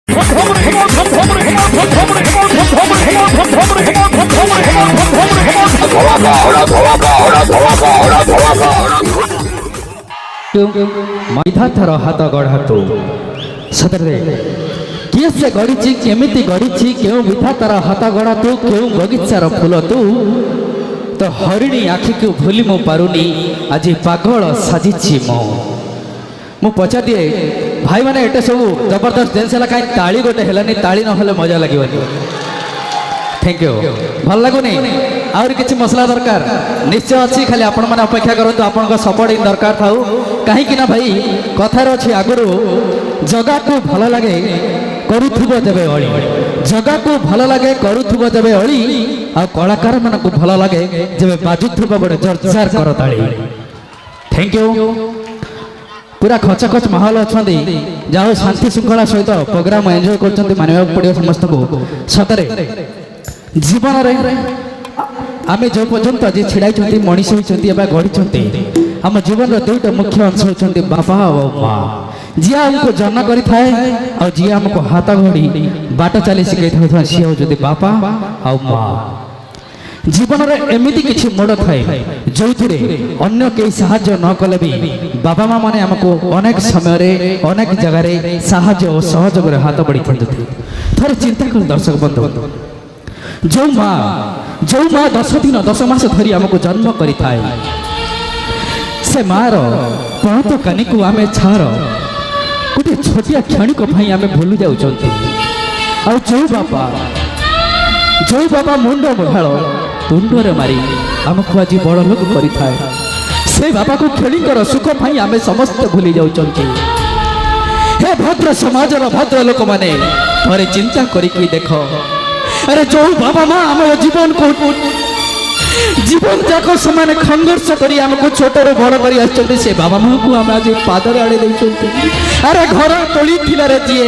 मैधाथर हाथ गढ़ातु सतरे किए से गढ़ी केमिति गढ़ी क्यों विधातार हाथ गढ़ातु क्यों बगीचार फूल तू तो हरिणी आखि को भूली मु पारुनी आज पागल साजिची मु पचा दिए भाई मैंने एटे सब जबरदस्त डांस है कहीं ताली गोटे है ताली ना मजा लगे थैंक यू भल लगुनि आउरी किछि मसला दरकार निश्चय अच्छी खाली आपण मैंने अपेक्षा करंतु आपन सपोर्ट इन दरकार थाउ कहीं ना भाई कथार अच्छी आगुरु जगह को भल लगे करुथुबो देबे अळी जगह को भल लगे करुथुबो देबे अळी आ कलाकार मन को भल लगे जेबे बाजुथुबो बडे जरजार करताळी थैंक यू पूरा खचखच माहौल अच्छा जहाँ शांति श्रृंखला सहित प्रोग्राम एंजॉय कर मानवा पड़ो समस्त को सतरे जीवन आम जो पर्यंत आज छिड़ाई मनीष होती गढ़ी आम जीवन दुईटा मुख्य अंश होती बापा और माँ जी आमको जन्म कर जी आमको हाथ घड़ी बाट चली शिखा सी हूँ बापा और माँ जीवन में एमती किसी मोड़ थाए जो अन्य कई साहाय्य न कले भी बाबा माँ मैंने आमको अनेक समय अनेक जगार साहाय्य और सहयोग हाथ बढ़ी था थोड़े चिंता कर दर्शक बंधु जो माँ 10 दिन 10 मास धरी आमको जन्म करी थाए से मार पहत कानी को आमे छार गोटे छोटिया क्षणिक भाई आमे भूली जाऊँ आ जो बाबा मुंड मुहाल तुंडरे मारी आमको आज बड़ लोक कर से बाबा को खेलिकर सुख पाई आमे समस्त भूली जाऊँ हे भद्र समाज भद्र लोक माने थोड़े चिंता करिकी देख अरे जो बाबा माँ आम जीवन को जीवन जाक से संघर्ष कर आमको छोट रू बड़ कर से बाबा माँ को आम आज पादर आड़े अरे घर तोली जी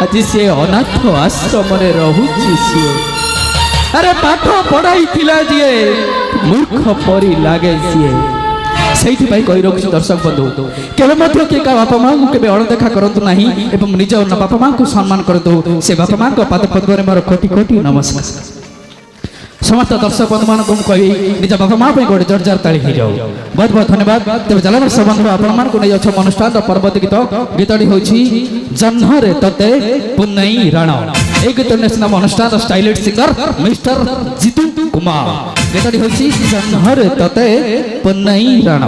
आज सी अनाथ आश्रम रोची सी अरे पाठ पढ़ाई जी मूर्ख परी लगे सी से कही रखी दर्शक बंधु केवल किए बापा माँ को केवल अणदेखा करूँ ना एवं निज बापा माँ को सम्मान करूँ से बापा माँ को पाद पद्म मोर कोटि कोटि नमस्कार समस्त दर्शक बंधु मान को कही निज बापा माँ गोटे जोरजार ताली हो जाऊ बहुत बहुत धन्यवाद तेज जल दर्शक बंधु आपण नहीं अच्छे अनुष्ठान परवर्ती गीत गीतटी हूँ जह्नरे तते पुन्नई राण ए गीत नाम अनुष्ठान stylish singer mister Jeetu Kumar गीतटी हूँ जह्नरे तते पुन्नई राण।